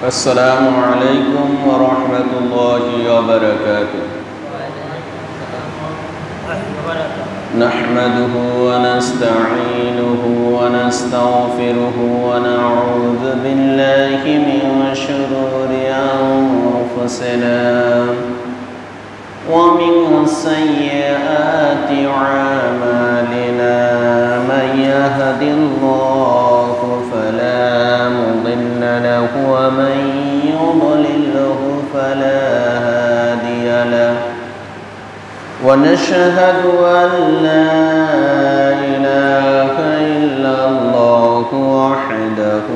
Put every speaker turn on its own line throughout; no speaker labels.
السلام عليكم ورحمة الله وبركاته. نحمده ونستعينه ونستغفره ونعوذ بالله من شرور أنفسنا ومن سيئات أعمالنا. من يهد الله فلا مضل له ومن يضلله فلا هادي له. ونشهد أن لا إله إلا الله وحده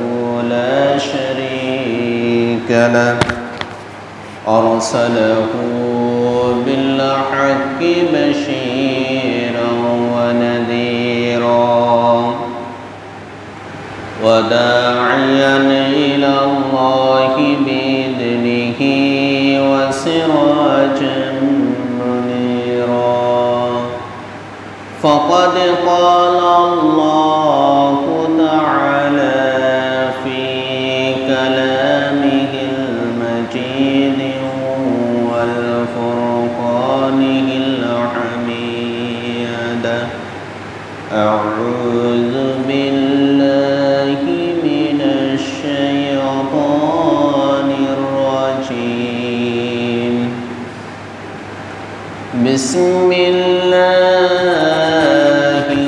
لا شريك له أرسله بالحق بشيرا ونذيرا وداعيا إلى الله بإذنه وسراجا منيرا. فقد قال الله تعالى في كلامه المجيد والفرقانه الحميد: أعوذ بالله من الشيطان الرجيم. بسم الله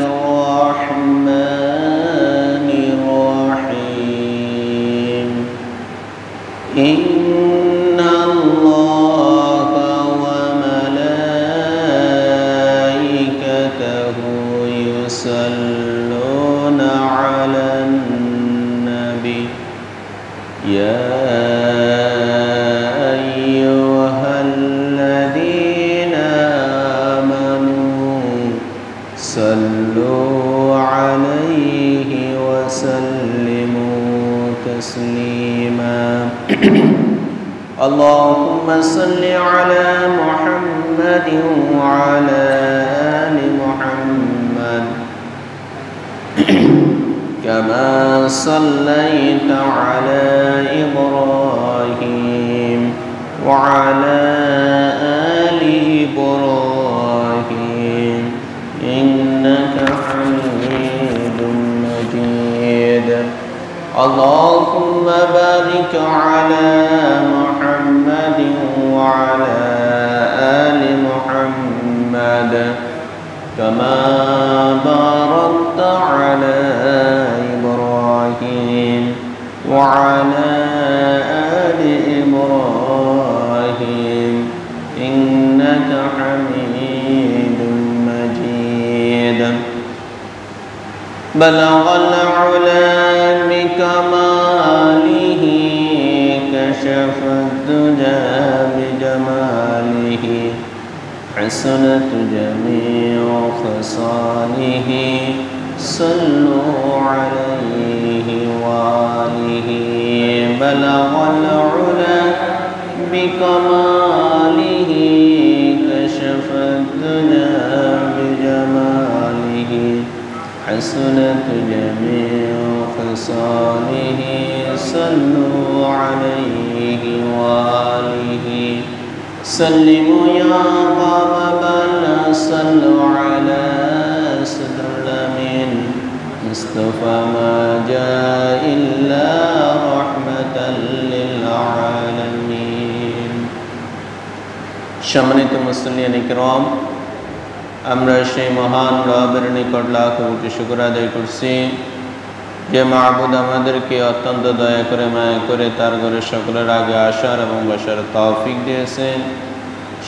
الرحمن الرحيم. إن الله وملائكته يصلون على النبي يا أيها الذين آمنوا صلوا عليه وسلموا تسليما. اللهم صل على محمد وعلى آل محمد كما صليت على إبراهيم وعلى آل إبراهيم إنك حميد مجيد. اللهم بارك على محمد وعلى آل محمد كما باركت على إبراهيم وعلى آل إبراهيم إنك حميد مجيد. بلغ العلا بكماله كشف الدجى بجماله حسنت جميع خصاله صلوا عليه وآله. بلغ العلا بكماله كشف الدجى بجماله حسنت جميع خصاله صلوا عليه وآله. سلموا يا قربا صلوا على صدر الأمين مصطفى ما جاء إلا رحمة للعالمين. সম্মানিত মুসলিম ইকরাম, আমরা সেই মহান রবের নিকট লাখ কোটি শুকর আদায় করছি যে মাবুদ আমাদেরকে অত্যন্ত দয়া করে মায়া করে তার ঘরে সকলের আগে আসার এবং বসার তৌফিক দিয়েছেন।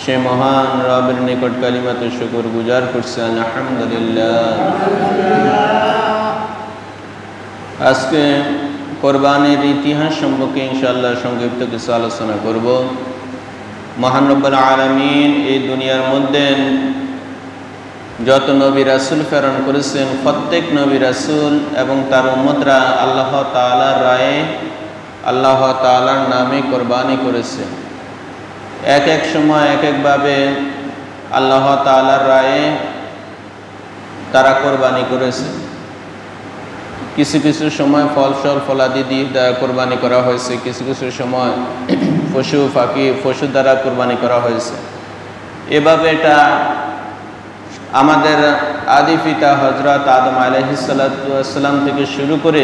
সে মহান রবের নিকট কালিমাতে শুকর গুজার করছি আলহামদুলিল্লাহ। আজকে কোরবানির ইতিহাস সম্পর্কে ইনশাআল্লাহ সংক্ষিপ্ত কিছু আলোচনা করব। মহান রব্বুল আলামিন এই দুনিয়ার মধ্যে যত নবী রাসূল প্রেরণ করেছেন প্রত্যেক নবী রাসূল এবং তার উম্মতরা আল্লাহ তাআলার রায়ে আল্লাহ তাআলার নামে কোরবানি করেছে। এক এক সময় এক একভাবে আল্লাহ তাআলার রায়ে তারা কোরবানি করেছে। কিছু কিছু সময় ফলাদি দিয়ে কোরবানি করা হয়েছে, কিছু কিছু সময় পশু দ্বারা কোরবানি করা হয়েছে। এভাবে এটা আমাদের আদি পিতা হযরত আদম আলাইহিস সালাম থেকে শুরু করে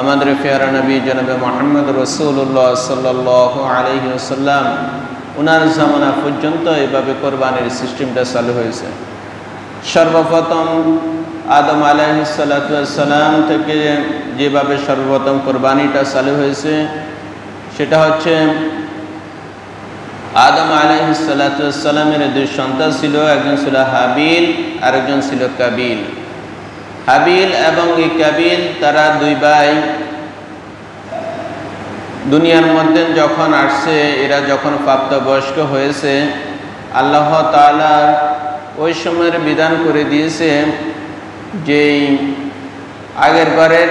আমাদের প্যারা নবী জনাবে মুহাম্মদ রাসূলুল্লাহ সাল্লাল্লাহু আলাইহি ওয়াসাল্লাম ওনার জামানা পর্যন্ত এভাবে কোরবানির সিস্টেমটা চালু হয়েছে। সর্বপ্রথম আদম আলাইহিস সালাম থেকে যেভাবে সর্বপ্রথম কোরবানিটা চালু হয়েছে সেটা হচ্ছে আদম আলাইহিস সালামের দুই সন্তান ছিল, একজন ছিল হাবিল আর একজন ছিল কাবিল। হাবিল এবং এই কাবিল তারা দুই ভাই দুনিয়ার মধ্যে যখন আসছে, এরা যখন প্রাপ্তবয়স্ক হয়েছে, আল্লাহ তাআলা ওই সময়ের বিধান করে দিয়েছে যে আগের ঘরের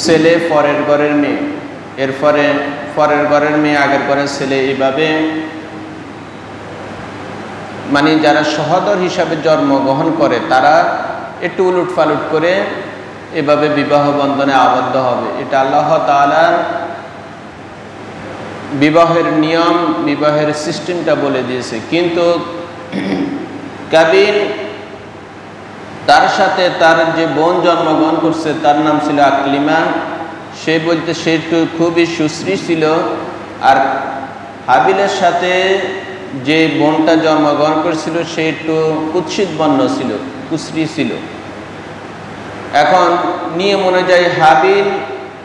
ছেলে পরের ঘরের মেয়ে, এরপরে পরের ঘরের মেয়ে আগের ঘরের ছেলে, এইভাবে মানে যারা সহোদর হিসাবে জন্মগ্রহণ করে তারা একটু উলুট পালুট করে এভাবে বিবাহ বন্ধনে আবদ্ধ হবে। এটা আল্লাহ তাআলার বিবাহের নিয়ম, বিবাহের সিস্টেমটা বলে দিয়েছে। কিন্তু কাবিল তার সাথে তার যে বোন জন্মগ্রহণ করছে তার নাম ছিল আকলিমা, সে বলতে সে একটু খুবই সুশ্রী ছিল। আর হাবিলের সাথে যে বোনটা জন্মগ্রহণ করেছিল সে একটু কুৎসিত বর্ণ ছিল, কুশ্রী ছিল। এখন নিয়ম অনুযায়ী হাবিল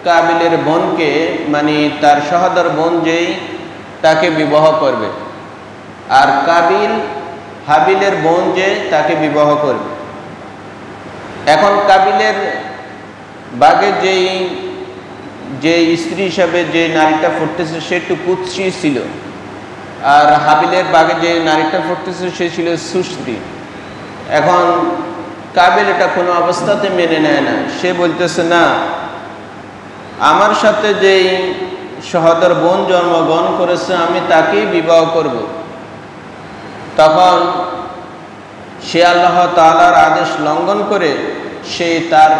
কাবিলের বোনকে, মানে তার সহোদর বোন যেই, তাকে বিবাহ করবে, আর কাবিল হাবিলের বোন যে তাকে বিবাহ করবে। এখন কাবিলের বাগে যে স্ত্রী হিসাবে যে নারীটা ফুটতেছে সে একটু কুৎসি ছিল, আর হাবিলের বাগে যে নারীটা ফুটতেছে সে ছিল সুশ্রী। এখন কাবিল এটা কোনো অবস্থাতে মেনে নেয় না, সে বলতেছে না, আমার সাথে যেই সহোদর বোন জন্মগ্রহণ করেছে আমি তাকেই বিবাহ করব। তখন সে আল্লাহ তাআলার আদেশ লঙ্ঘন করে সে তার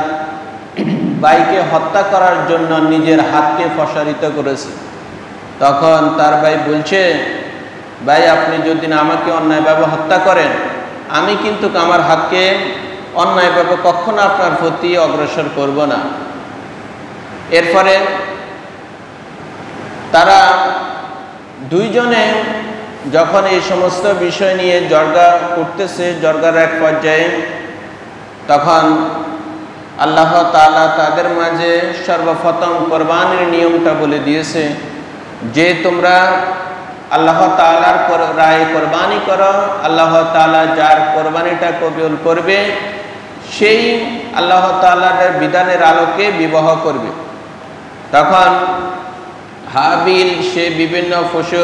ভাইকে হত্যা করার জন্য নিজের হাতকে প্রসারিত করেছে। তখন তার ভাই বলছে, ভাই আপনি যদি না আমাকে অন্যায়ভাবে হত্যা করেন, আমি কিন্তু আমার হাতকে অন্যায়ভাবে কখনো আপনার প্রতি অগ্রসর করব না। এরপরে তারা দুইজনে যখন এই সমস্ত বিষয় নিয়ে জর্গা করতেছে, জর্গার এক পর্যায়ে তখন আল্লাহ তাআলা তাদের মাঝে সর্বপ্রথম কোরবানির নিয়মটা বলে দিয়েছে যে তোমরা আল্লাহ তাআলার রায়ে কোরবানি করো, আল্লাহ তাআলা যার কোরবানিটা কবুল করবে সেই আল্লাহ তাআলার বিধানের আলোকে বিবাহ করবে। তখন হাবিল সে বিভিন্ন পশু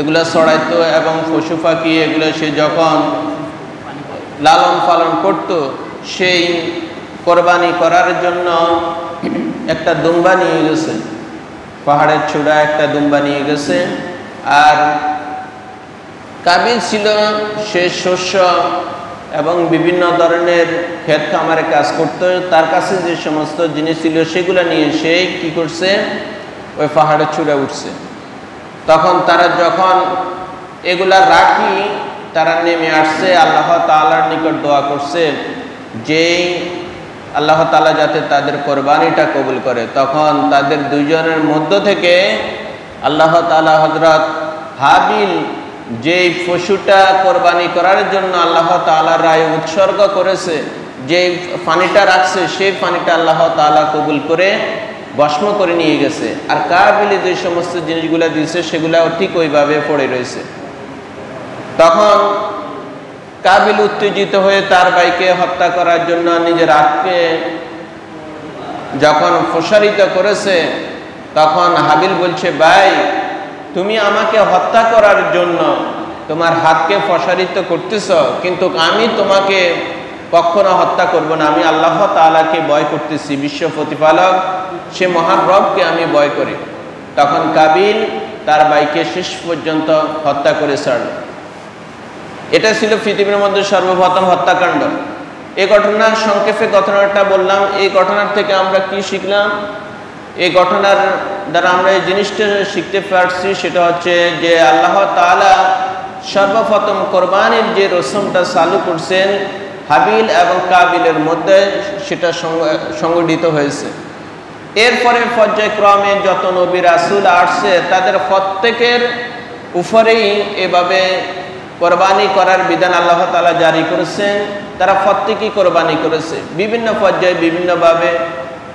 এগুলো ছড়াইতো এবং পশু পাখি এগুলো সে যখন লালন পালন করত, সেই কোরবানি করার জন্য একটা দুম্বা নিয়ে গেছে, পাহাড়ের চূড়া একটা দুম্বা নিয়ে গেছে। আর কাবিল ছিল সে শস্য এবং বিভিন্ন ধরনের ক্ষেত খামারে কাজ করতো, তার কাছে যে সমস্ত জিনিস ছিল সেগুলো নিয়ে সে কি করছে, ওই পাহাড়ের চূড়া উঠছে। তখন তারা যখন এগুলা রাখি তারা নেমে আসছে, আল্লাহ তাআলার নিকট দোয়া করছে যে আল্লাহ তাআলা যাতে তাদের কোরবানিটা কবুল করে। তখন তাদের দুইজনের মধ্য থেকে আল্লাহ তাআলা হযরত হাবিল যেই পশুটা কোরবানি করার জন্য আল্লাহ তাআলার রায়ে উৎসর্গ করেছে, যে পানিটা রাখছে সেই পানিটা আল্লাহ তাআলা কবুল করে ভস্ম করে নিয়ে গেছে। আর কাবিল যে সমস্ত জিনিসগুলো দিয়েছে সেগুলাও ঠিক ওইভাবে পড়ে রয়েছে। তখন কাবিল উত্তেজিত হয়ে তার ভাইকে হত্যা করার জন্য নিজের হাতকে যখন প্রসারিত করেছে, তখন হাবিল বলছে, ভাই তুমি আমাকে হত্যা করার জন্য তোমার হাতকে প্রসারিত করতেছ, কিন্তু আমি তোমাকে কখনো হত্যা করব না, আমি আল্লাহ তাআলাকে ভয় করতেছি, বিশ্ব প্রতিপালক সে মহান রবকে আমি ভয় করি। তখন কাবিল তার ভাইকে শেষ পর্যন্ত হত্যা করে ছাড়ল। এটা ছিল পৃথিবীর মধ্যে সর্বপ্রথম হত্যাকাণ্ড। এই ঘটনার সংক্ষেপে ঘটনাটা বললাম। এই ঘটনার থেকে আমরা কি শিখলাম? এই ঘটনার দ্বারা আমরা এই জিনিসটা শিখতে পারছি, সেটা হচ্ছে যে আল্লাহ তাআলা সর্বপ্রথম কোরবানির যে রসমটা চালু করছেন হাবিল এবং কাবিলের মধ্যে, সেটা সংগঠিত হয়েছে। এরপরে পর্যায়ক্রমে যত নবী রাসূল আসছে তাদের প্রত্যেকের উপরেই এভাবে কোরবানি করার বিধান আল্লাহ তাআলা জারি করেছেন। তারা প্রত্যেকেই কোরবানি করেছে বিভিন্ন পর্যায়ে বিভিন্নভাবে।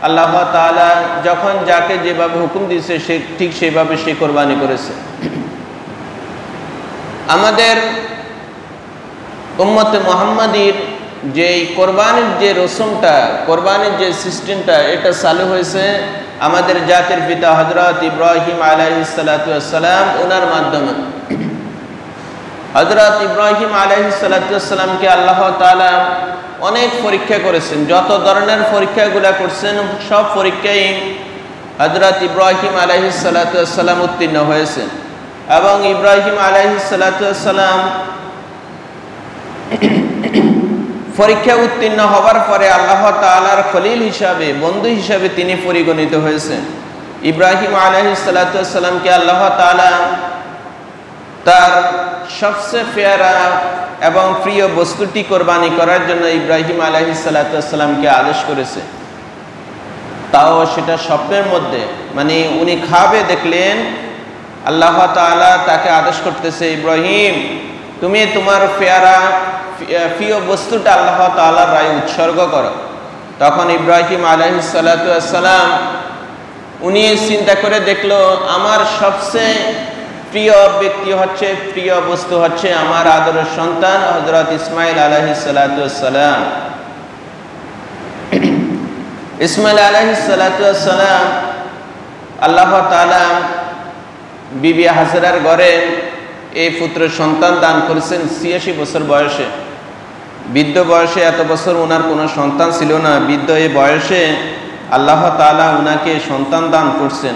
আল্লাহ তাআলা যখন যাকে যেভাবে হুকুম দিয়েছে সে ঠিক সেইভাবে সে কোরবানি করেছে। আমাদের উম্মতে মুহাম্মাদির যে কোরবানির যে রসমটা, কোরবানির যে সিস্টেমটা, এটা চালু হয়েছে আমাদের জাতির পিতা হযরত ইব্রাহিম আলাইহিস সালাতু ওয়াস সালাম ওনার মাধ্যমে। হযরত ইব্রাহিম আলাইহিস সালাতু ওয়াস সালামকে আল্লাহ তাআলা অনেক পরীক্ষা করেছেন। যত ধরনের পরীক্ষাগুলো করছেন সব পরীক্ষায় হযরত ইব্রাহিম আলাইহিস সালাতু ওয়াস সালাম উত্তীর্ণ হয়েছেন। এবং ইব্রাহিম আলাইহিস সালাতু ওয়াস সালাম পরীক্ষা উত্তীর্ণ হওয়ার পরে আল্লাহ তাআলার খলিল হিসাবে, বন্ধু হিসাবে তিনি পরিগণিত হয়েছেন। ইব্রাহিম আলাইহিস সালাতু ওয়াস সালামকে আল্লাহ তাআলা তার সবচেয়ে প্যারা এবং প্রিয় বস্তুটি কোরবানি করার জন্য ইব্রাহিম আলাইহিস সালাতু ওয়াস সালামকে আদেশ করেছে। তাও সেটা স্বপ্নের মধ্যে, মানে উনি খাবে দেখলেন আল্লাহ তাআলা তাকে আদেশ করতেছে, ইব্রাহিম তুমি তোমার প্রিয় বস্তুটা আল্লাহ তাআলার রায়ে উৎসর্গ করো। তখন ইব্রাহিম আলাইহিস সালাতু ওয়াস সালাম উনি চিন্তা করে দেখলো আমার সবচেয়ে প্রিয় ব্যক্তি হচ্ছে, প্রিয় বস্তু হচ্ছে আমার আদরের সন্তান হযরত ইসমাঈল আলাইহিস সালাতু ওয়াস সালাম। ইসমাঈল আলাইহিস সালাতু ওয়াস সালাম আল্লাহ তাআলা বিবি হাজরার ঘরে এই পুত্র সন্তান দান করেছেন ৮৬ বছর বয়সে। বৃদ্ধ বয়সে, এত বছর ওনার কোনো সন্তান ছিল না, বৃদ্ধ এই বয়সে আল্লাহ তাআলা ওনাকে সন্তান দান করছেন।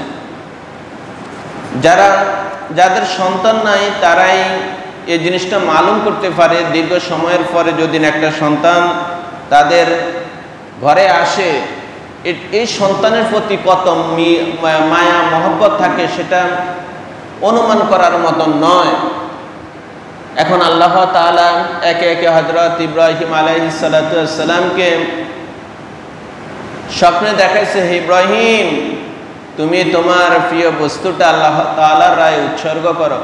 যাদের সন্তান নাই তারাই এই জিনিসটা মালুম করতে পারে। দীর্ঘ সময়ের পরে যদি একটা সন্তান তাদের ঘরে আসে, এই সন্তানের প্রতি কত মায়া মহব্বত থাকে সেটা অনুমান করার মতন নয়। এখন আল্লাহ তাআলা একে একে হযরত ইব্রাহিম আলাইহিস সালাতু ওয়াস সালামকে স্বপ্নে দেখাইছে, হে ইব্রাহিম তুমি তোমার প্রিয় বস্তুটা আল্লাহ তাআলার রায়ে উৎসর্গ করো।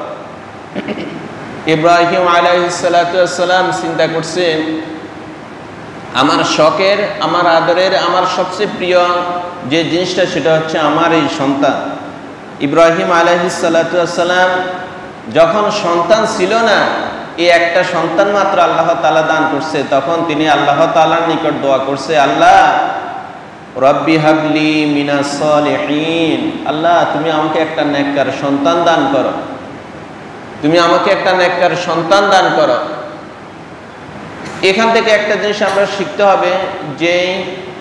ইব্রাহিম আলাইহিস সালাতু ওয়াস সালাম চিন্তা করছেন আমার শখের, আমার আদরের, আমার সবচেয়ে প্রিয় যে জিনিসটা সেটা হচ্ছে আমার এই সন্তান। ইব্রাহিম আলাইহিস সালাতু ওয়াস সালাম যখন সন্তান ছিল না, এই একটা সন্তান মাত্র আল্লাহ তাআলা দান করছে, তখন তিনি আল্লাহ তাআলার নিকট দোয়া করছে, আল্লাহ রব্বি হাবলি মিনাস সালিহিন, আল্লাহ তুমি আমাকে একটা নেককার সন্তান দান করো, তুমি আমাকে একটা নেককার সন্তান দান করো। এখান থেকে একটা জিনিস আমরা শিখতে হবে যে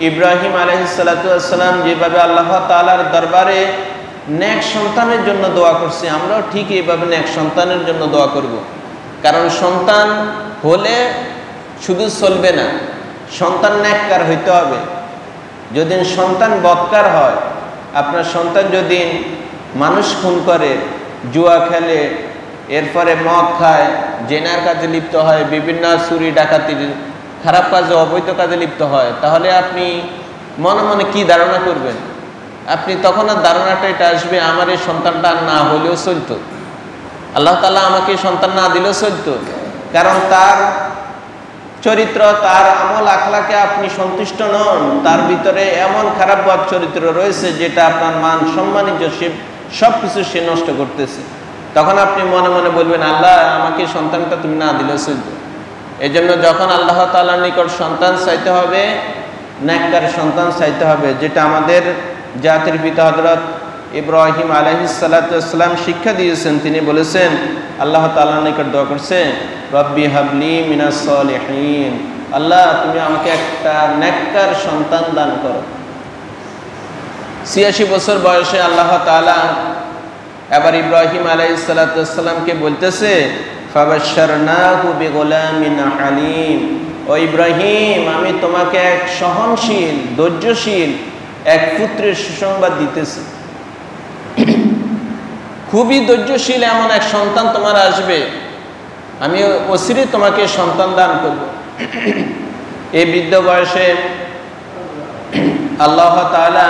ইব্রাহিম আলাইহিস সালাতু ওয়াস সালাম যেভাবে আল্লাহ তাআলার দরবারে নেক সন্তানের জন্য দোয়া করছে, আমরাও ঠিক এইভাবে নেক সন্তানের জন্য দোয়া করব। কারণ সন্তান হলে শুধু চলবে না, সন্তান নেককার হইতে হবে। যদি সন্তান বদকার হয়, আপনার সন্তান যদি মানুষ খুন করে, জুয়া খেলে, এরপরে মদ খায়, জেনার কাজে লিপ্ত হয়, বিভিন্ন চুরি ডাকাতির খারাপ কাজে, অবৈধ কাজে লিপ্ত হয়, তাহলে আপনি মনে মনে কি ধারণা করবেন? আপনি তখন আর ধারণাটা এটা আসবে, আমার এই সন্তানটা না হলেও চলতো, আল্লাহ তাআলা আমাকে সন্তান না দিলেও চলতো। কারণ তার চরিত্র, তার আমল আখলাকে আপনি সন্তুষ্ট নন, তার ভিতরে এমন খারাপ বদ চরিত্র রয়েছে যেটা আপনার মান সম্মান সব কিছু সে নষ্ট করতেছে। তখন আপনি মনে মনে বলবেন, আল্লাহ আমাকে সন্তানটা তুমি না দিলেও চলতো। এই জন্য যখন আল্লাহ তাআলার নিকট সন্তান চাইতে হবে, নেককার সন্তান চাইতে হবে, যেটা আমাদের জাতির পিতা হযরত ইব্রাহিম আলাইহিস সালাতু ওয়াস সালাম শিক্ষা দিয়েছেন। তিনি বলেছেন, আল্লাহ তাআলার নিকট দোয়া করছে, রব্বি হাবলি মিনাস সালিহিন, আল্লাহ তুমি আমাকে একটা নেককার সন্তান দান করো। ৮৬ বছর বয়সে আল্লাহ তাআলা এবার ইব্রাহিম আলাইহিস সালাতু ওয়াস সালামকে বলতেছে, ফাবাশশারনাহু বিগুলামিন হালিম, ও ইব্রাহিম, আমি তোমাকে এক সহনশীল ধৈর্যশীল এক পুত্রের সুসংবাদ দিতেছি। খুবই ধৈর্যশীল এমন এক সন্তান তোমার আসবে, আমি অচিরে তোমাকে সন্তান দান করব। এই বৃদ্ধ বয়সে আল্লাহ তাআলা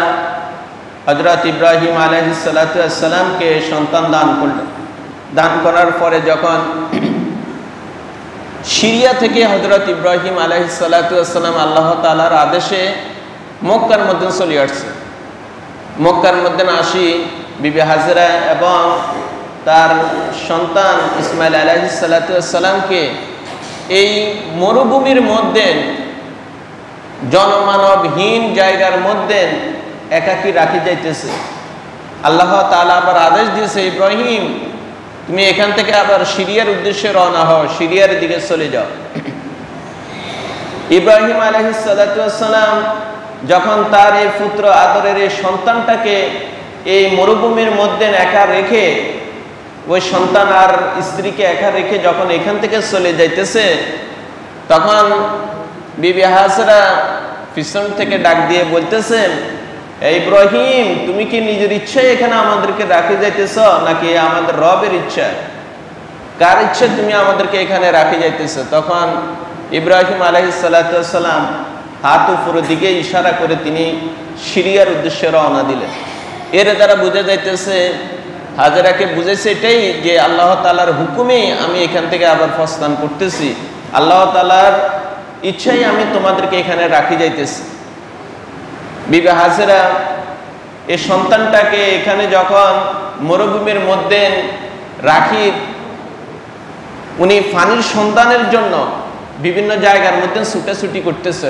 হযরত ইব্রাহিম আলাইহিস সালাতু ওয়াস সালামকে সন্তান দান করলেন। দান করার পরে যখন সিরিয়া থেকে হযরত ইব্রাহিম আলাইহিস সালাতু ওয়াস সালাম আল্লাহ তাআলার আদেশে মক্কার মধ্যে চলে আসছে। মক্কার মধ্যে আসি বিবি হাজেরা এবং তার সন্তান ইসমাইল আলাইহিস সালাতু ওয়াস সালামকে এই মরুভূমির মধ্যে জনমানবহীন জায়গার মধ্যে একাকী রাখি যাইতেছে। আল্লাহ তাআলা আবার আদেশ দিয়েছে, ইব্রাহিম তুমি এখান থেকে আবার সিরিয়ার উদ্দেশ্যে রওনা হও, সিরিয়ার দিকে চলে যাও। ইব্রাহিম আলাইহিস সালাতু ওয়াস সালাম যখন তার এই পুত্র আদরের এই সন্তানটাকে এই মরুভূমির মধ্যে একা রেখে, ওই সন্তান আর স্ত্রীকে একা রেখে যখন এখান থেকে চলে যাইতেছে, তখন বিবি হাজেরা পিছন থেকে ডাক দিয়ে বলতেছেন, ইব্রাহিম তুমি কি নিজের ইচ্ছায় এখানে আমাদেরকে রাখে যাইতেছ, নাকি আমাদের রবের ইচ্ছা? কার ইচ্ছা তুমি আমাদেরকে এখানে রাখে যাইতেছ? তখন ইব্রাহিম আলাইহিস সালাতু ওয়াস সালাম হাত উপরের দিকে ইশারা করে তিনি সিরিয়ার উদ্দেশ্যে রওনা দিলেন। এর দ্বারা বোঝা যাইতেছে, হাজেরাকে বুঝেছে এটাই যে আল্লাহ তাআলার হুকুমে আমি এখান থেকে আবার প্রস্থান করতেছি, আল্লাহ তাআলার ইচ্ছাই আমি তোমাদেরকে এখানে রাখি যাইতেছি। বিবি হাজেরা এই সন্তানটাকে এখানে যখন মরুভূমির মধ্যে রাখি, উনি পানির সন্তানের জন্য বিভিন্ন জায়গার মধ্যে ছুটাছুটি করতেছে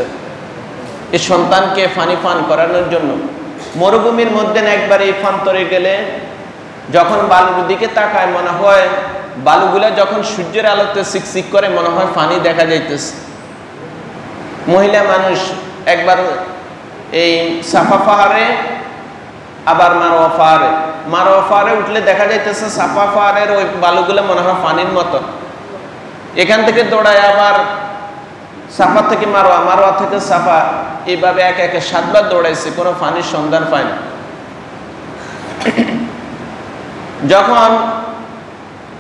এই সন্তানকে পানি পান করানোর জন্য। মরুভূমির মধ্যে একবার এই প্রান্তরে গেলে যখন বালুর দিকে তাকায়, মনে হয় বালুগুলা যখন সূর্যের আলোতে চিকচিক করে মনে হয় পানি দেখা যাইতেছে। মহিলা মানুষ একবার এই সাফা পাহাড়ে আবার মারোয়া পাহাড়ে উঠলে দেখা যাইতেছে সাফা পাহাড়ের ওই বালুগুলো মনে হয় পানির মতো। এখান থেকে দৌড়ায় আবার সাফা থেকে মারোয়া থেকে সাফা, এইভাবে এক একে 7 বার দৌড়াইছে, কোনো পানির সন্ধান পায় না।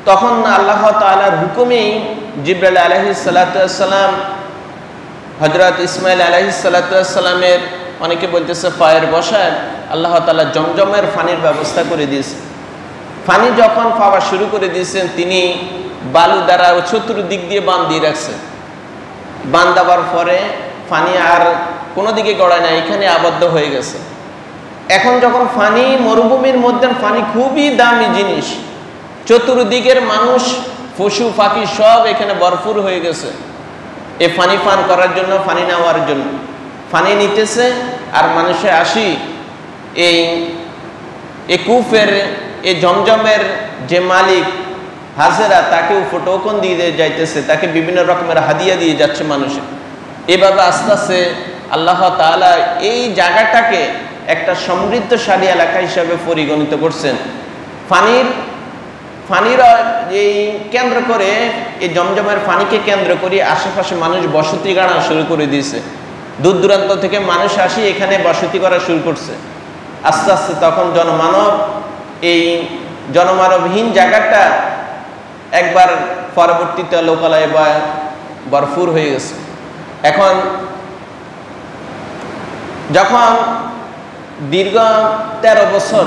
তখন আল্লাহ তাআলার হুকুমেই জিবরাইল আলাইহিস সালাতু ওয়াস সালাম হযরত ইসমাইল আলাইহিস সালাতু ওয়াস সালামের, অনেকে বলতেছে পায়ের বসায়, আল্লাহ তাআলা জমজমের পানির ব্যবস্থা করে দিয়েছে। পানি যখন পাওয়া শুরু করে দিয়েছেন, তিনি বালু দ্বারা চতুর্দিক দিয়ে বাঁধ দিয়ে রাখছেন। বাঁধ দেওয়ার পরে পানি আর কোনো দিকে গড়ায় না, এখানে আবদ্ধ হয়ে গেছে। এখন যখন পানি মরুভূমির মধ্যে, পানি খুবই দামি জিনিস, চতুর্দিকের মানুষ পশু পাখি সব এখানে ভরপুর হয়ে গেছে এই পানি পান করার জন্য, পানি নেওয়ার জন্য। পানি নিতেছে আর মানুষে আসি এই কূপের এই জমজমের যে মালিক হাজেরা, তাকে টোকন দিয়ে যাইতেছে, তাকে বিভিন্ন রকমের হাদিয়া দিয়ে যাচ্ছে মানুষে। এভাবে আস্তে আস্তে আল্লাহ তাআলা এই জায়গাটাকে একটা সমৃদ্ধশালী এলাকা হিসাবে পরিগণিত করছেন। পানির এই কেন্দ্র করে, এই জমজমের পানিকে কেন্দ্র করে আশেপাশে মানুষ বসতি গাড়া শুরু করে দিয়েছে। দূর দূরান্ত থেকে মানুষ আসি এখানে বসতি করা শুরু করছে। আস্তে আস্তে তখন এই জনমানবহীন জায়গাটা একবার পরবর্তীতে লোকালয়ে ভরপুর হয়ে গেছে। এখন যখন দীর্ঘ 13 বছর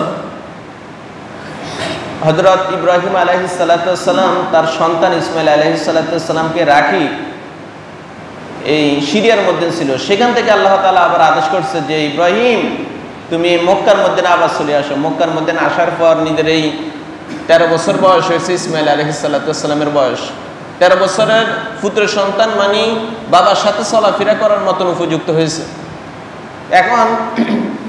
হযরত ইব্রাহিম আলাইহিস সালাতু ওয়াস সালাম তার সন্তান ইসমাইল আলাইহিস সালাতু ওয়াস সালামকে রাখি এই সিরিয়ার মধ্যে ছিল, সেখান থেকে আল্লাহ তাআলা আবার আদেশ করছে যে ইব্রাহিম তুমি মক্কার মধ্যে আবার চলে আসো। মক্কার মধ্যে আসার পর নিজের এই 13 বছর বয়স হয়েছে ইসমাইল আলাইহিস সালাতু ওয়াস সালামের বয়স। 13 বছরের পুত্র সন্তান মানে বাবার সাথে চলাফেরা করার মতন উপযুক্ত হয়েছে। এখন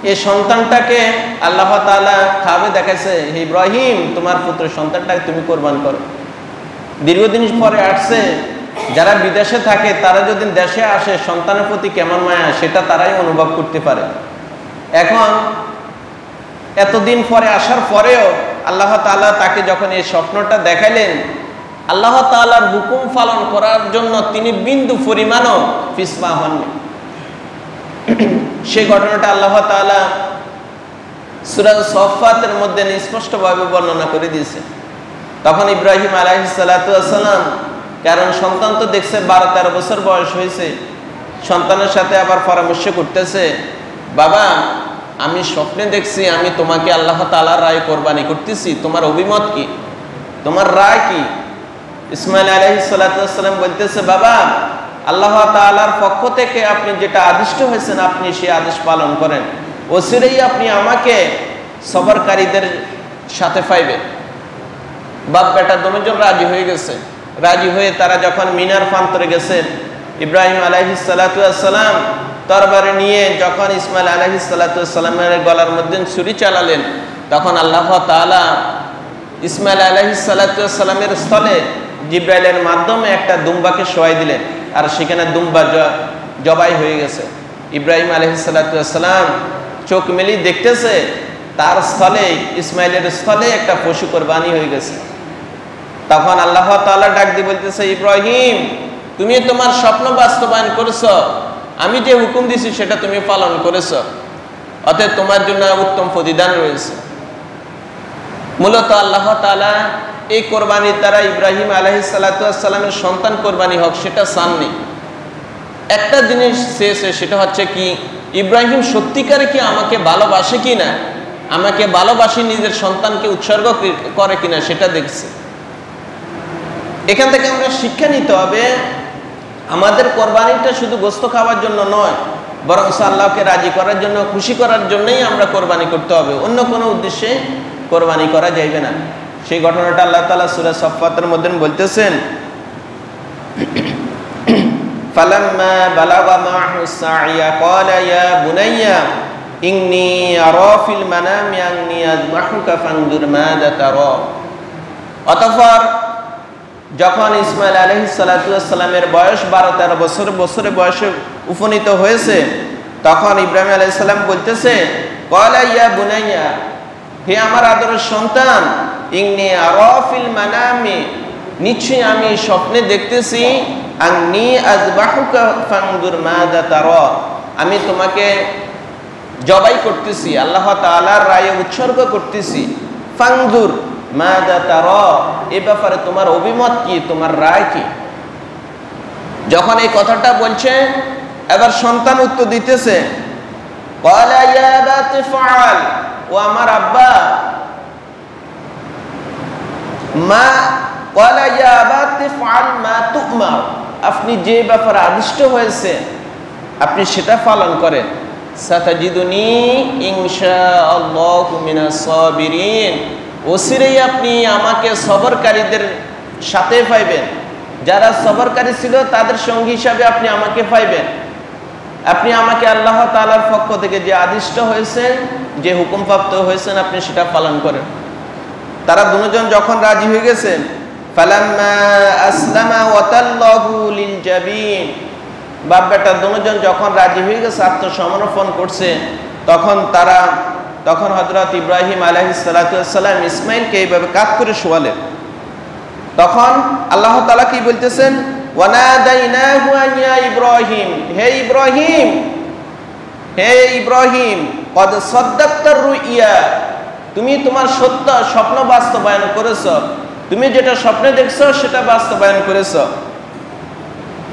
এই সন্তানটাকে আল্লাহ তাআলা খাবে দেখাইছে, হে ইব্রাহিম তোমার পুত্র সন্তানটাকে তুমি কোরবান করো। দীর্ঘদিন পরে আসছে, যারা বিদেশে থাকে তারা যদি দেশে আসে সন্তানের প্রতি কেমন মায়া সেটা তারাই অনুভব করতে পারে। এখন এতদিন পরে আসার পরেও আল্লাহ তাআলা তাকে যখন এই স্বপ্নটা দেখাইলেন আল্লাহ তাআলার হুকুম পালন করার জন্য তিনি বিন্দু পরিমাণও পিছপা হননি। সেই ঘটনাটা আল্লাহ তাআলা সূরা সফফাতের মধ্যে স্পষ্টভাবে বর্ণনা করে দিয়েছে। তখন ইব্রাহিম আলাইহিস সালাতু ওয়াস সালাম, কারণ সন্তান তো দেখছে 12-13 বছর বয়স হয়েছে, সন্তানের সাথে আবার পরামর্শ করতেছে, বাবা আমি স্বপ্নে দেখছি আমি তোমাকে আল্লাহ তাআলার রায় কোরবানি করতেছি, তোমার অভিমত কি, তোমার রায় কি? ইসমাইল আলাইহিস সালাতু ওয়াস সালাম বলতেছে, বাবা আল্লাহ তাআলার পক্ষ থেকে আপনি যেটা আদিষ্ট হয়েছেন আপনি সেই আদেশ পালন করেন, অচিরেই আপনি আমাকে সবরকারীদের সাথে পাইবেন। বাপ বেটা দুজন রাজি হয়ে গেছে। রাজি হয়ে তারা যখন মিনার প্রান্তরে গেছেন, ইব্রাহিম আলাইহিস সালাতু ওয়াস সালাম তরবারি নিয়ে যখন ইসমাইল আলাইহিস সালাতু ওয়াস সালামের গলার মধ্যে ছুরি চালালেন, তখন আল্লাহ তাআলা ইসমাইল আলাইহিস সালাতু ওয়াস সালামের স্থলে জিব্রাইলের মাধ্যমে একটা দুম্বাকে শোয়াই দিলেন, আর সেখানে দুম্বা জবাই হয়ে গেছে। ইব্রাহিম আলাইহিস সালাতু ওয়াস সালাম চোখ মেলি দেখতেছে তার স্থলে, ইসমাইলের স্থলে একটা পশু কোরবানি হয়ে গেছে। তখন আল্লাহ তাআলা ডাক দিয়ে বলতেছে, ইব্রাহিম তুমি তোমার স্বপ্ন বাস্তবায়ন করেছো, আমি যে হুকুম দিছি সেটা তুমি পালন করেছো, অতএব তোমার জন্য উত্তম প্রতিদান রয়েছে। মূলত আল্লাহ তাআলা এই কোরবানির দ্বারা ইব্রাহিম আলাইহিস সালাতু ওয়াস সালামের সন্তান কোরবানি হোক সেটা চাননি। একটা জিনিস চেয়েছে, সেটা হচ্ছে কি, ইব্রাহিম সত্যিকারে কি আমাকে ভালোবাসে কিনা, আমাকে ভালোবাসি নিজের সন্তানকে উৎসর্গ করে কিনা সেটা দেখছে। এখান থেকে আমরা শিক্ষা নিতে হবে, আমাদের কোরবানিটা শুধু গোশত খাওয়ার জন্য নয়, বরং আল্লাহকে রাজি করার জন্য, খুশি করার জন্যই আমরা কোরবানি করতে হবে, অন্য কোনো উদ্দেশ্যে কোরবানি করা যাইবে না। সেই ঘটনাটা আল্লাহ তাআলা সূরা সফফাতের মধ্যে বলতেছেন, ফালাম্মা বালাগা মা'হু সা'য়া ক্বালা ইয়া বুনাইয়া ইন্নী আরা ফিল মানামি আন্নী আযবাহুকা ফানজুর মাযা তারা। অতঃপর যখন ইসমাইল আলাইহিস সালাতু ওয়াস সালামের বয়স 12-13 বছরে বয়সে উপনীত হয়েছে, তখন ইব্রাহিম আলাইহিস সালাম বলতেছে, ক্বালা ইয়া বুনাইয়া, হে আমার আদরের সন্তান, ইন্নী আরা ফিল মানামি, নিশ্চয়ই আমি স্বপ্নে দেখতেছি, আন্নী আযবাহুকা ফানজুর মাযা তারা, আমি তোমাকে জবাই করতেছি, আল্লাহ তাআলার রায়ে উৎসর্গ করতেছি। ফানজুর মাযা তারা, এই ব্যাপারে তোমার অভিমত কি, তোমার রায় কি? যখন এই কথাটা বলছে, এবার সন্তান উত্তর দিতেছে, ক্বালা ইয়া আবাতি ফাআল, ও আমার আব্বা, মা ক্বালা ইয়া আবাতি ফাআল মা তু'মার, আপনি যে ব্যাপারে আদিষ্ট হয়েছে আপনি সেটা পালন করেন। সাতাজিদুনি ইনশাআল্লাহু মিনাস সাবিরিন, অচিরেই আপনি আমাকে সবরকারীদের সাথে পাইবেন, যারা সবরকারী ছিল তাদের সঙ্গী হিসাবে আপনি আমাকে পাইবেন। আপনি আমাকে আল্লাহ তাআলার পক্ষ থেকে যে আদিষ্ট হয়েছেন, যে হুকুমপ্রাপ্ত হয়েছেন, আপনি সেটা পালন করেন। তারা দুজন যখন রাজি হয়ে গেছেন, ফালাম্মা আসলামা ওয়া তাল্লাহু লিল জাবিন, বাপ বেটা দুজন যখন রাজি হয়ে গেছে, আত্মসমর্পণ করছে, তখন হযরত ইব্রাহিম আলাইহিস সালাতু ওয়াস সালাম ইসমাইলকে এইভাবে কাঁধ করে শোয়ালেন। তখন আল্লাহ তাআলা কি বলতেছেন, ওয়ানাদাইনাহু ইয়া ইব্রাহিম, হে ইব্রাহিম, হে ইব্রাহিম, কদ সাদ্দাকতার রুইয়া, তুমি তোমার সত্য স্বপ্ন বাস্তবায়ন করেছো, তুমি যেটা স্বপ্নে দেখছো সেটা বাস্তবায়ন করেছো।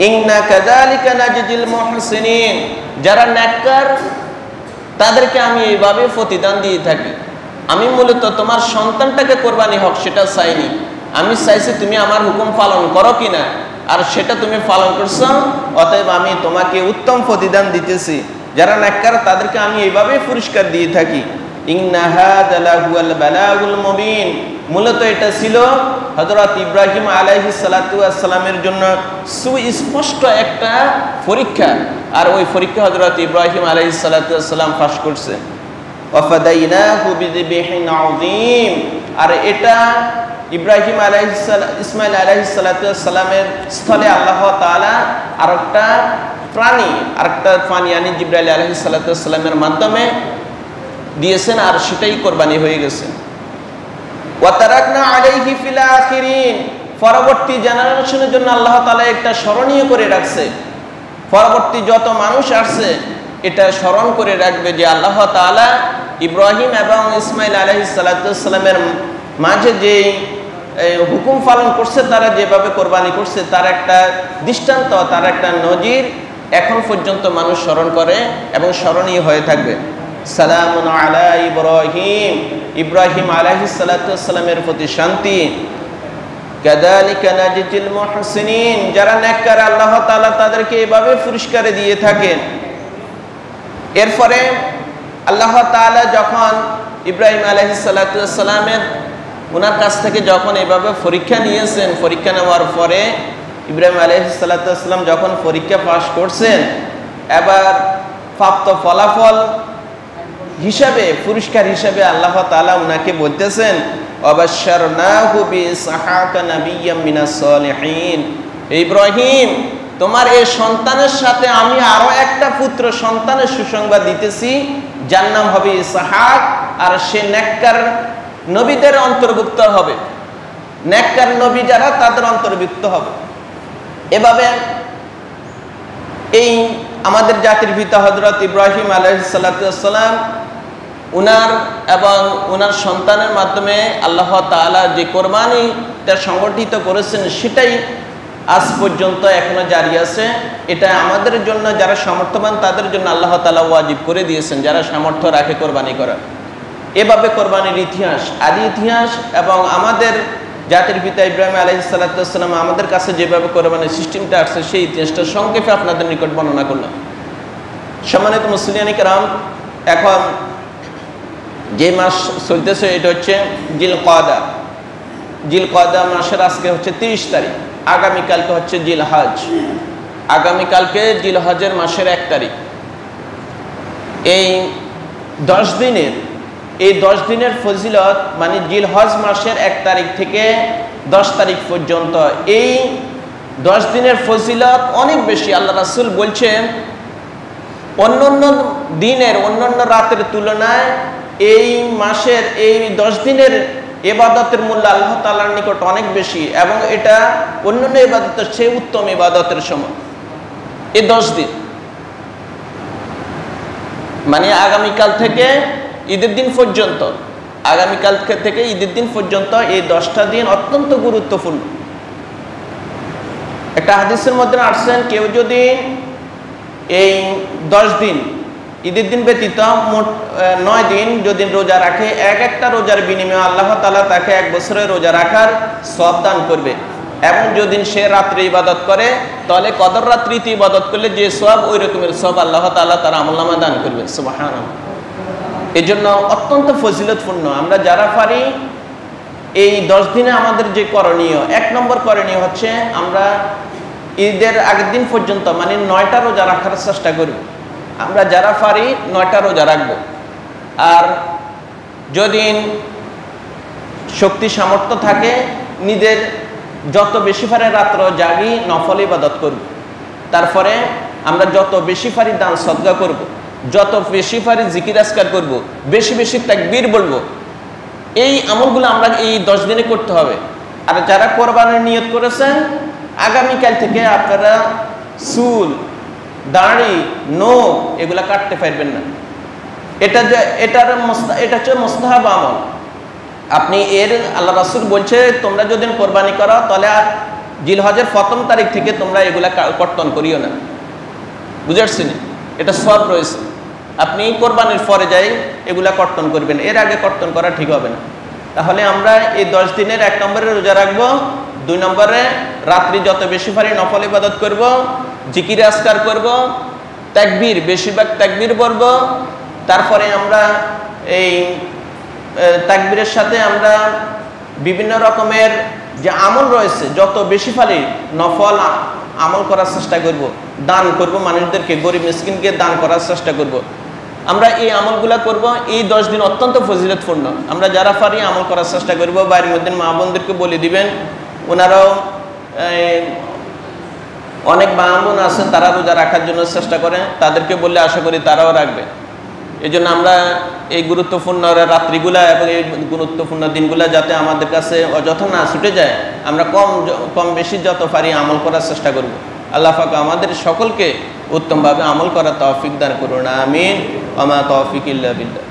ইন্না কাযালিকা নাজিল মুহসিনিন, যারা নেককার তাদেরকে আমি এইভাবে প্রতিদান দিয়ে থাকি। আমি মূলত তোমার সন্তানটাকে কোরবানি হোক সেটা চাইনি, আমি চাইছি তুমি আমার হুকুম পালন করো কিনা, আর সেটা তুমি পালন করছো, অতএব আমি তোমাকে উত্তম প্রতিদান দিতেছি। যারা নেককার তাদেরকে আমি এইভাবে পুরস্কার দিয়ে থাকি। ইন্না হাযা লাহুল বালাগুল মুবিন, মূলত এটা ছিল হযরত ইব্রাহিম আলাইহিস সালাতু ওয়াস সালামের জন্য সুস্পষ্ট একটা পরীক্ষা, আর ওই পরীক্ষা হযরত ইব্রাহিম আলাইহিস সালাতু ওয়াস সালাম পাস করছে। ওয়া ফাদাইনাহু বিযিবহিন আযীম, আর এটা ইব্রাহিম আলাইহিস সালাম, ইসমাইল আলাইহিস সালাতু ওয়াস সালামের স্থলে আল্লাহ তাআলা আরেকটা প্রাণী yani জিবরাইল আলাইহিস সালাতু ওয়াস সালামের মাধ্যমে দিয়েছেন, আর সেটাই কোরবানি হয়ে গেছে। ওয়া তারাকনা আলাইহি ফিল আখিরিন, পরবর্তী জেনারেশনের জন্য আল্লাহ তাআলা একটা স্মরণীয় করে রাখছে। পরবর্তী যত মানুষ আসছে এটা স্মরণ করে রাখবে যে আল্লাহ তাআলা ইব্রাহিম এবং ইসমাইল আলাইহিস সালামের মাঝে যে হুকুম পালন করছে, তারা যেভাবে কোরবানি করছে তার একটা দৃষ্টান্ত, তার একটা নজির এখন পর্যন্ত মানুষ স্মরণ করে এবং স্মরণীয় হয়ে থাকবে। সালামুন আলা ইব্রাহিম, ইব্রাহিম আলাইহিস সালামের প্রতি শান্তি। কাযালিকা নাজিল মুহসিনিন, যারা নেককার আল্লাহ তাআলা তাদেরকে এভাবে পুরস্কার দিয়ে থাকেন। এরপরে আল্লাহ তাআলা যখন ইব্রাহিম আলাইহিস সালামের ওনার কাছ থেকে যখন এভাবে পরীক্ষা নিয়েছেন, পরীক্ষা নেওয়ার পরে ইব্রাহিম আলাইহিস সালাম যখন পরীক্ষা পাশ করছেন, এবার প্রাপ্ত ফলাফল হিসাবে, পুরস্কার হিসাবে আল্লাহ তাআলা ওনাকে বলতেছেন ওয়াবাশশারনাহু বিইসহাকা নাবিয়্যাম মিনাস সালিহিন, ইব্রাহিম তোমার এই সন্তানের সাথে আমি আরো একটা পুত্র সন্তানের সুসংবাদ দিতেছি, যার নাম হবে ইসহাক, আর সে নেককার নবীদের অন্তর্ভুক্ত হবে, নেককার নবী যারা তাদের অন্তর্ভুক্ত হবে। এভাবে এই আমাদের জাতির পিতা হযরত ইব্রাহিম আলাইহিস সালাম উনার এবং উনার সন্তানের মাধ্যমে আল্লাহ তাআলা যে কোরবানিটা সংগঠিত করেছেন সেটাই আজ পর্যন্ত এখনো জারি আছে। এটা আমাদের জন্য যারা সামর্থ্যবান তাদের জন্য আল্লাহ তাআলা ওয়াজিব করে দিয়েছেন, যারা সামর্থ্য রাখে কোরবানি করা। এভাবে কোরবানির ইতিহাস, আদি ইতিহাস এবং আমাদের জাতির পিতা ইব্রাহিম আলাইহিস সালাম আমাদের কাছে যেভাবে কোরবানির সিস্টেমটা আসছে সেই ইতিহাসটা সংক্ষেপে আপনাদের নিকট বর্ণনা করলাম। সম্মানিত মুসলিয়ান কিরাম, এখন যে মাস চলতেছে এটা হচ্ছে জিলকওয়াদা। জিলকওয়াদা মাসের আজকে হচ্ছে 30 তারিখ, আগামীকালকে হচ্ছে জিলহজ, আগামীকালকে জিলহজের মাসের 1 তারিখ। এই 10 দিনের ফজিলত মানে জিলহজ মাসের 1 তারিখ থেকে 10 তারিখ পর্যন্ত এই 10 দিনের ফজিলত অনেক বেশি। আল্লাহ রাসূল বলছেন অন্যান্য দিনের, অন্যান্য রাতের তুলনায় এই মাসের এই 10 দিনের ইবাদতের মূল্য আল্লাহ তাআলার নিকট অনেক বেশি, এবং এটা অন্যান্য ইবাদতের চেয়ে উত্তম ইবাদতের সময়। এই 10 দিন মানে আগামীকাল থেকে ঈদের দিন পর্যন্ত, আগামীকাল থেকে ঈদের দিন পর্যন্ত এই 10টা দিন অত্যন্ত গুরুত্বপূর্ণ। একটা হাদিসের মধ্যে আসছেন, কেউ যদি এই 10 দিন ঈদের দিন ব্যতীত মোট 9 দিন যদি রোজা রাখে, একটা রোজার বিনিময়ে আল্লাহ তাআলা তাকে 1 বছরের রোজা রাখার সওয়াব দান করবে। এবং যদি সে রাত্রে ইবাদত করে তাহলে কদর রাত্রিতে ইবাদত করলে যে সওয়াব ওই রকমের সওয়াব আল্লাহ তাআলা তার আমলনামায় দান করবে। সুবহানাল্লাহ। এই জন্য অত্যন্ত ফজিলতপূর্ণ। আমরা যারা পারি এই 10 দিনে আমাদের যে করণীয়, 1 নম্বর করণীয় হচ্ছে আমরা ঈদের আগের দিন পর্যন্ত মানে 9টা রোজা রাখার চেষ্টা করব। আমরা যারা পারি 9টা রোজা রাখবো। আর যদি শক্তি সামর্থ্য থাকে নিজের যত বেশি পারে রাত্র জাগি নফল ইবাদত করব। তারপরে আমরা যত বেশি পারি দান সদকা করব, যত বেশি পারি জিকির আজকার করব, বেশি বেশি তাকবীর বলবো। এই আমলগুলো আমরা এই 10 দিনে করতে হবে। আর যারা কোরবানির নিয়ত করেছেন আগামীকাল থেকে আপনারা চুল, দাড়ি, নখ এগুলা কাটতে পারবেন না। এটা হচ্ছে মুস্তাহাব আমল। আপনি এর আল্লাহ রাসূল বলছে তোমরা যদি কোরবানি করো তাহলে জিলহজের 1ম তারিখ থেকে তোমরা এগুলা কর্তন করিও না। বুঝাচ্ছেন? এটা সওয়াব রয়েছে। আপনি কোরবানির পরে যাই এগুলা কর্তন করবেন, এর আগে কর্তন করা ঠিক হবে না। তাহলে আমরা এই 10 দিনের 1 নম্বরে রোজা রাখবো, 2 নম্বরে রাত্রি যত বেশি পারি নফল ইবাদত করব, জিকির আজকার করব, তাকবীর বেশিরভাগ তাকবীর পড়ব। তারপরে আমরা এই তাকবীরের সাথে আমরা বিভিন্ন রকমের যে আমল রয়েছে যত বেশি পারি নফল আমল করার চেষ্টা করব, দান করব, মানুষদেরকে গরিব মিসকিনকে দান করার চেষ্টা করব। আমরা এই আমলগুলা করব। এই 10 দিন অত্যন্ত ফজিলতপূর্ণ। আমরা যারা পারি আমল করার চেষ্টা করব। বাড়ির মধ্যে মা বোনদেরকে বলে দিবেন, ওনারাও অনেক মা বোন আছেন তারা রোজা রাখার জন্য চেষ্টা করেন, তাদেরকে বললে আশা করি তারাও রাখবে। এই জন্য আমরা এই গুরুত্বপূর্ণ রাত্রিগুলা এবং এই গুরুত্বপূর্ণ দিনগুলা যাতে আমাদের কাছে অযথা না ছুটে যায়, আমরা কম বেশি যত পারি আমল করার চেষ্টা করব। আল্লাহ পাক আমাদের সকলকে উত্তমভাবে আমল করার তৌফিক দান করুন। আমিন। ওয়া মা তৌফিক ইল্লা বিল্লাহ।